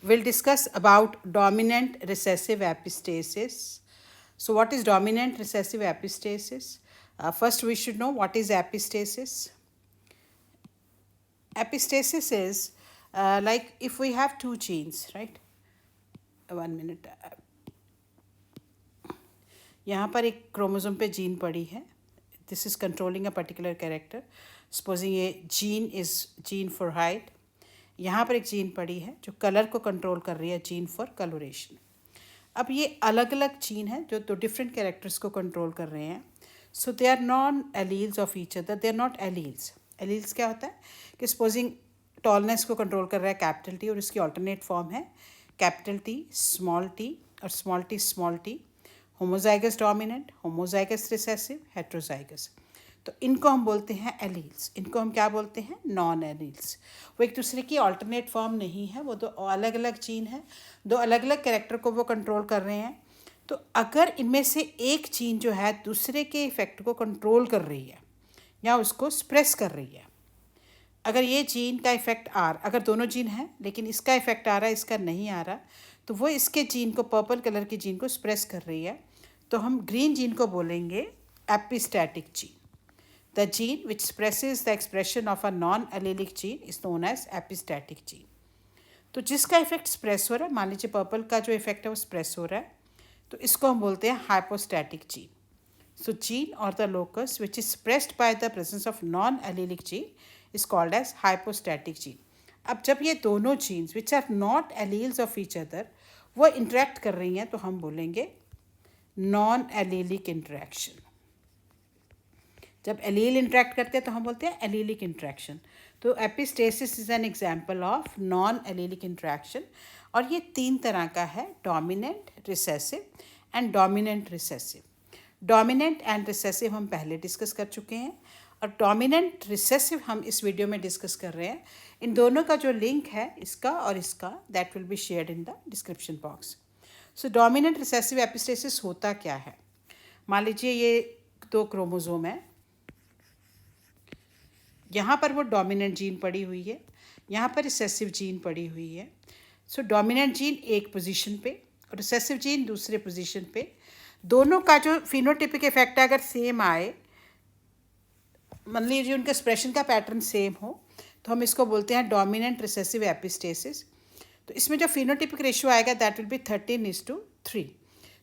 we'll discuss about dominant recessive epistasis. So, what is dominant recessive epistasis? First, we should know what is epistasis. Epistasis is like if we have two genes, right? 1 minute. यहाँ पर एक chromosome पे gene पड़ी है. This is controlling a particular character. Supposing ये gene is gene for height. यहाँ पर एक जीन पड़ी है जो कलर को कंट्रोल कर रही है, जीन फॉर कलोरेशन. अब ये अलग अलग जीन है जो दो डिफरेंट कैरेक्टर्स को कंट्रोल कर रहे हैं. So they are non alleles of each other. They are not alleles. Alleles क्या होता है कि सपोजिंग टॉलनेस को कंट्रोल कर रहा है कैपिटल टी और इसकी ऑल्टरनेट फॉर्म है कैपिटल टी स्मॉल टी और small T. Homozygous dominant, homozygous recessive, heterozygous. तो इनको हम बोलते हैं एलील्स. इनको हम क्या बोलते हैं? Non alleles. वो एक दूसरे की ऑल्टरनेट फॉर्म नहीं है, वो दो अलग अलग जीन है, दो अलग अलग कैरेक्टर को वो कंट्रोल कर रहे हैं. तो अगर इनमें से एक जीन जो है दूसरे के इफेक्ट को कंट्रोल कर रही है या उसको स्प्रेस कर रही है, अगर ये जीन का इफेक्ट अगर दोनों जीन हैं लेकिन इसका इफेक्ट आ रहा है इसका नहीं आ रहा, तो वो इसके जीन को, पर्पल कलर की जीन को स्प्रेस कर रही है, तो हम ग्रीन जीन को बोलेंगे epistatic gene. The gene which expresses the expression of a non allelic gene is known as epistatic gene. तो जिसका इफेक्ट स्प्रेस हो रहा है, मान लीजिए पर्पल का जो इफेक्ट है वो स्प्रेस हो रहा है, तो इसको हम बोलते हैं हाइपोस्टैटिक जीन. सो जीन और the locus which is suppressed by the presence of non allelic gene is called as hypostatic gene. अब जब ये दोनों genes which are not alleles of each other वो इंटरेक्ट कर रही हैं, तो हम बोलेंगे नॉन एलीलिक इंटरेक्शन. जब एलील इंटरेक्ट करते हैं तो हम बोलते हैं एलीलिक इंटरेक्शन. तो epistasis is an example of non allelic interaction. और ये 3 तरह का है: dominant, recessive and dominant recessive. Dominant and recessive हम पहले डिस्कस कर चुके हैं और डोमिनेंट रिसेसिव हम इस वीडियो में डिस्कस कर रहे हैं. इन दोनों का जो लिंक है इसका और इसका, that will be shared in the description box. So dominant recessive epistasis होता क्या है? मान लीजिए ये 2 क्रोमोसोम है, यहाँ पर वो डोमिनेंट जीन पड़ी हुई है, यहाँ पर रिसेसिव जीन पड़ी हुई है. सो डोमिनेंट जीन एक पोजीशन पे और रिसेसिव जीन दूसरे पोजीशन पे. दोनों का जो फिनोटिपिक इफेक्ट है अगर सेम आए, मान लीजिए उनका एक्सप्रेशन का पैटर्न सेम हो, तो हम इसको बोलते हैं डोमिनेंट रिसेसिव एपिस्टेसिस. तो इसमें जो फिनोटिपिक रेशियो आएगा दैट विल बी 13:3.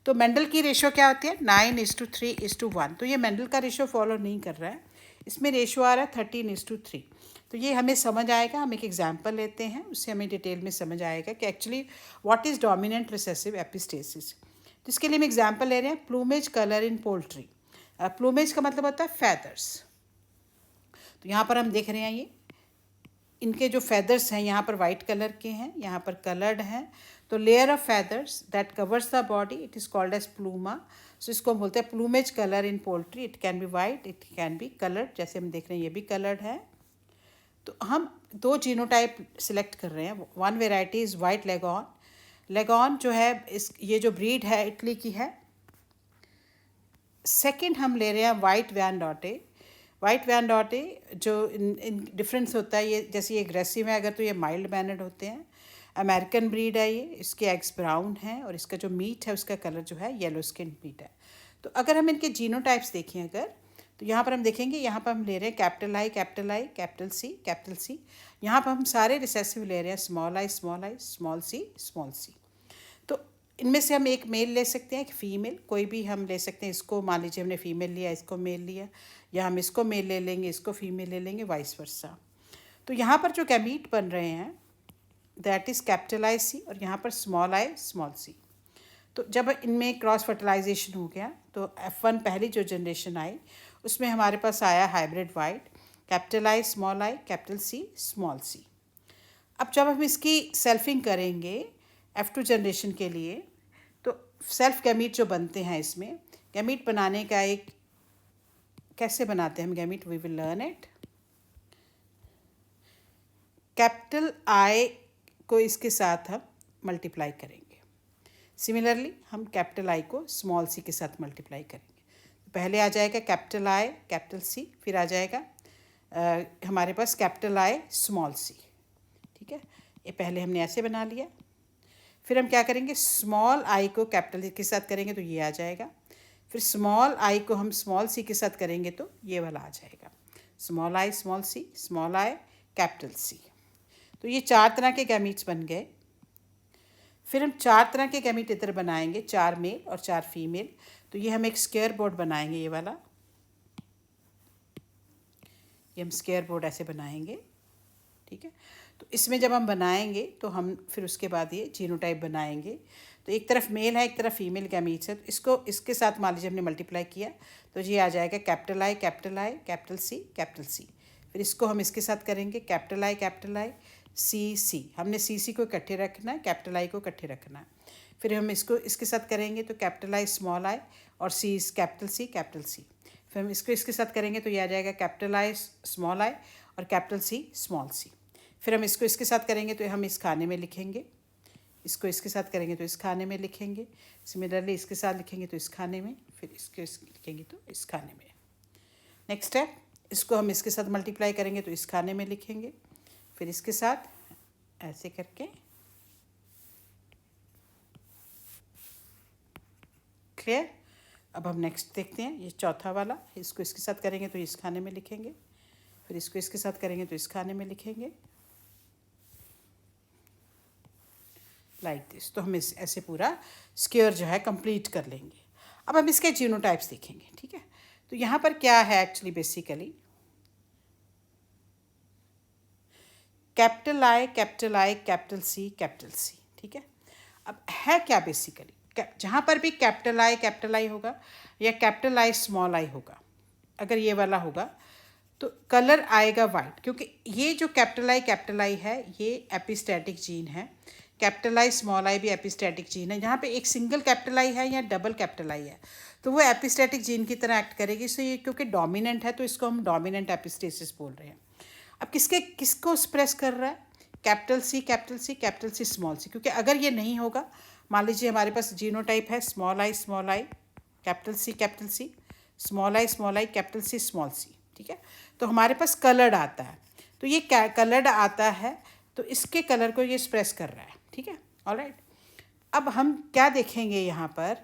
तो मेंडल की रेशियो क्या होती है? 9:3:1. तो ये मेंडल का रेशियो फॉलो नहीं कर रहा है, इसमें रेशियो आ रहा है 13:3. तो ये हमें समझ आएगा. हम एक एग्जांपल लेते हैं, उससे हमें डिटेल में समझ आएगा कि actually what is dominant recessive epistasis. तो इसके लिए हम एग्जाम्पल ले रहे हैं plumage colour in poultry. Plumage का मतलब होता है फैदर्स. तो यहाँ पर हम देख रहे हैं ये इनके जो फैदर्स हैं यहाँ पर वाइट कलर के हैं, यहाँ पर कलर्ड हैं. तो layer of feathers that covers the body it is called as pluma. So इसको हम बोलते हैं plumage colour in poultry. It can be white, it can be coloured. जैसे हम देख रहे हैं ये भी कलर्ड है. तो हम 2 जीनोटाइप सिलेक्ट कर रहे हैं. One variety is white Leghorn. Leghorn जो है ये जो ब्रीड है इटली की है. सेकेंड हम ले रहे हैं वाइट वैनडॉटे. वाइट वैनडॉटे जो इन डिफरेंस होता है, ये जैसे ये एग्रेसिव है अगर तो ये माइल्ड मैनर्ड होते हैं. अमेरिकन ब्रीड है ये, इसके एग्स ब्राउन हैं और इसका जो मीट है उसका कलर जो है येलो स्किन मीट है. तो अगर हम इनके जीनोटाइप्स देखें अगर, तो यहाँ पर हम देखेंगे, यहाँ पर हम ले रहे हैं कैपिटल आई, कैपिटल सी. यहाँ पर हम सारे रिसेसिव ले रहे हैं स्मॉल आई, स्मॉल सी. तो इनमें से हम एक मेल ले सकते हैं, एक फीमेल, कोई भी हम ले सकते हैं. इसको मान लीजिए हमने फीमेल लिया, इसको मेल लिया, या हम इसको मेल ले लेंगे, इसको फीमेल ले लेंगे, वाइस वर्सा. तो यहाँ पर जो गैमीट बन रहे हैं दैट इज़ कैपिटल आई सी और यहाँ पर स्मॉल आई स्मॉल सी. तो जब इनमें क्रॉस फर्टिलाइजेशन हो गया तो F1 पहली जो जनरेशन आई उसमें हमारे पास आया hybrid white, capital I, capital C, small C. अब जब हम इसकी सेल्फिंग करेंगे F2 जनरेशन के लिए, तो सेल्फ गैमीट जो बनते हैं, इसमें गैमीट बनाने का एक कैसे बनाते हैं हम gamete, we will learn it. Capital I को इसके साथ हम मल्टीप्लाई करेंगे. सिमिलरली हम कैपिटल आई को स्मॉल सी के साथ मल्टीप्लाई करेंगे. पहले आ जाएगा कैपिटल आई कैपिटल सी, फिर आ जाएगा हमारे पास कैपिटल आई स्मॉल सी. ठीक है, ये पहले हमने ऐसे बना लिया. फिर हम क्या करेंगे, स्मॉल आई को कैपिटल के साथ करेंगे तो ये आ जाएगा। फिर स्मॉल आई को हम स्मॉल सी के साथ करेंगे तो ये वाला आ जाएगा। Small I small C, small I capital C. तो ये 4 तरह के गैमीट्स बन गए। फिर हम 4 तरह के गैमीट इधर बनाएंगे, 4 मेल और 4 फीमेल। तो ये हम एक स्क्वायर बोर्ड बनाएंगे, ये वाला, ये हम स्क्वायर बोर्ड ऐसे बनाएंगे, ठीक है। तो इसमें जब हम बनाएंगे तो हम फिर उसके बाद ये जीनोटाइप बनाएंगे। तो एक तरफ मेल है, एक तरफ फीमेल गैमीट्स है। तो इसको इसके साथ मान लीजिए हमने मल्टीप्लाई किया तो ये आ जाएगा capital I capital C capital C. फिर इसको हम इसके साथ करेंगे कैपिटल आई सी सी। हमने सी को इकट्ठे रखना है, कैपिटल आई को इकट्ठे रखना है। फिर हम इसको इसके साथ करेंगे तो कैपिटल आई स्मॉल आई और सी कैपिटल सी। फिर हम इसको इसके साथ करेंगे तो ये आ जाएगा कैपिटल आई स्मॉल आई और कैपिटल सी स्मॉल सी। फिर हम इसको इसके साथ करेंगे तो हम इस खाने में लिखेंगे, इसको इसके साथ करेंगे तो इस खाने में लिखेंगे, सिमिलरली इसके साथ लिखेंगे तो इस खाने में, फिर इसको लिखेंगे तो इस खाने में। नेक्स्ट है, इसको हम इसके साथ मल्टीप्लाई करेंगे तो इस खाने में लिखेंगे, फिर इसके साथ ऐसे करके क्लियर। अब हम नेक्स्ट देखते हैं, ये चौथा वाला, इसको इसके साथ करेंगे तो इस खाने में लिखेंगे, फिर इसको इसके साथ करेंगे तो इस खाने में लिखेंगे, लाइक दिस। तो हम इस ऐसे पूरा स्क्वायर जो है कंप्लीट कर लेंगे। अब हम इसके जीनोटाइप्स देखेंगे, ठीक है। तो यहाँ पर क्या है actually, basically capital I capital C, ठीक है। अब है क्या बेसिकली, जहाँ पर भी कैपिटल आई होगा या कैपिटल आई स्मॉल आई होगा, अगर ये वाला होगा तो कलर आएगा वाइट, क्योंकि ये जो कैपिटल आई है ये एपिस्टैटिक जीन है। कैपिटल आई स्मॉल आई भी एपिस्टैटिक जीन है। जहाँ पे एक सिंगल कैपिटल आई है या डबल कैपिटल आई है तो वो एपिस्टैटिक जीन की तरह एक्ट करेगी। सो ये क्योंकि डोमिनेंट है तो इसको हम डोमिनेंट एपिस्टेसिस बोल रहे हैं। अब किसको एक्सप्रेस कर रहा है, कैपिटल सी स्मॉल सी, क्योंकि अगर ये नहीं होगा, मान लीजिए हमारे पास जीनोटाइप है small I capital C small I capital C small C, ठीक है। तो हमारे पास कलर्ड आता है, तो ये कलर्ड आता है तो इसके कलर को ये एक्सप्रेस कर रहा है, ठीक है, ऑलराइट। अब हम क्या देखेंगे यहाँ पर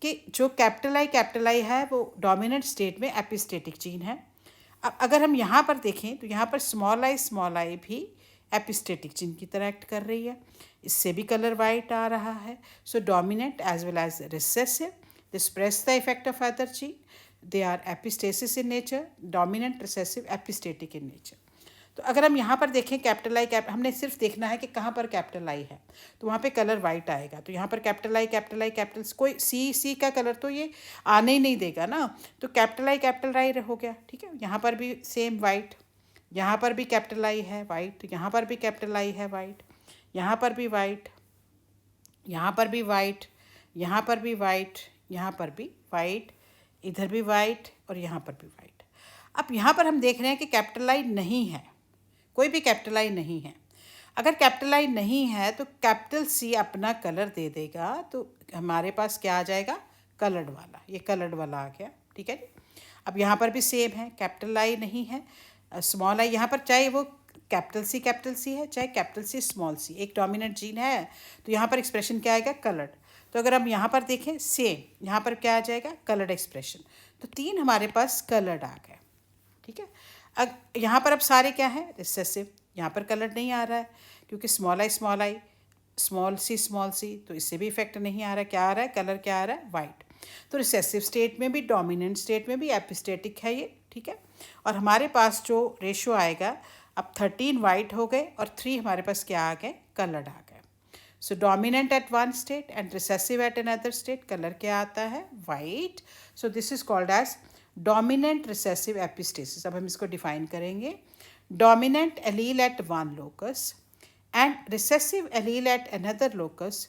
कि जो कैपिटल आई है वो डोमिनेंट स्टेट में एपिस्टेटिक जीन है। अब अगर हम यहाँ पर देखें तो यहाँ पर स्मॉल आई भी एपिस्टेटिक जीन की तरह एक्ट कर रही है, इससे भी कलर वाइट आ रहा है। So dominant as well as recessive, they express the effect of other gene, they are epistasis in nature, dominant recessive epistatic in nature. तो अगर हम यहाँ पर देखें कैपिटल आई हमने सिर्फ देखना है कि कहाँ पर कैपिटल आई है तो वहाँ पे कलर वाइट आएगा। तो यहाँ पर कैपिटल आई कोई सी का कलर तो ये आने ही नहीं देगा ना, तो कैपिटल आई हो गया, ठीक है। यहाँ पर भी सेम वाइट, यहाँ पर भी कैपिटल आई है वाइट, यहाँ पर भी कैपिटल आई है वाइट, यहाँ पर भी वाइट, यहाँ पर भी वाइट, यहाँ पर भी वाइट, यहाँ पर भी वाइट, इधर भी वाइट और यहाँ पर भी वाइट। अब यहाँ पर हम देख रहे हैं कि कैपिटल आई नहीं है, कोई भी कैपिटल आई नहीं है। अगर कैपिटल आई नहीं है तो कैपिटल सी अपना कलर दे देगा, तो हमारे पास क्या आ जाएगा, कलर्ड वाला। ये कलर्ड वाला आ गया, ठीक है। अब यहाँ पर भी सेम है, कैपिटल आई नहीं है, स्मॉल आई, यहाँ पर चाहे वो कैपिटल सी है चाहे कैपिटल सी स्मॉल सी, एक डोमिनेंट जीन है तो यहाँ पर एक्सप्रेशन क्या आएगा, कलर्ड। तो अगर हम यहाँ पर देखें सेम, यहाँ पर क्या आ जाएगा, कलर्ड एक्सप्रेशन। तो 3 हमारे पास कलर्ड आ गए, ठीक है। अब यहाँ पर अब सारे क्या है, रिसेसिव। यहाँ पर कलर नहीं आ रहा है क्योंकि स्मॉल आई स्मॉल सी, तो इससे भी इफेक्ट नहीं आ रहा है। क्या आ रहा है, कलर क्या आ रहा है, वाइट। तो रिसेसिव स्टेट में भी डोमिनेंट स्टेट में भी एपिस्टेटिक है ये, ठीक है। और हमारे पास जो रेशो आएगा, अब 13 वाइट हो गए और 3 हमारे पास क्या आ गए, कलर्ड आ गए। So dominant at one state and recessive at another state, colour क्या आता है, white. So this is called as dominant recessive epistasis. अब हम इसको डिफाइन करेंगे, dominant allele at one locus and recessive allele at another locus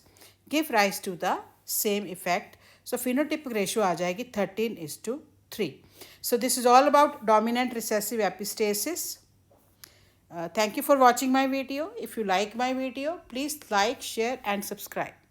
give rise to the same effect. So phenotypic ratio आ जाएगी 13:3. So this is all about dominant recessive epistasis. Thank you for watching my video. If you like my video, please like, share and subscribe.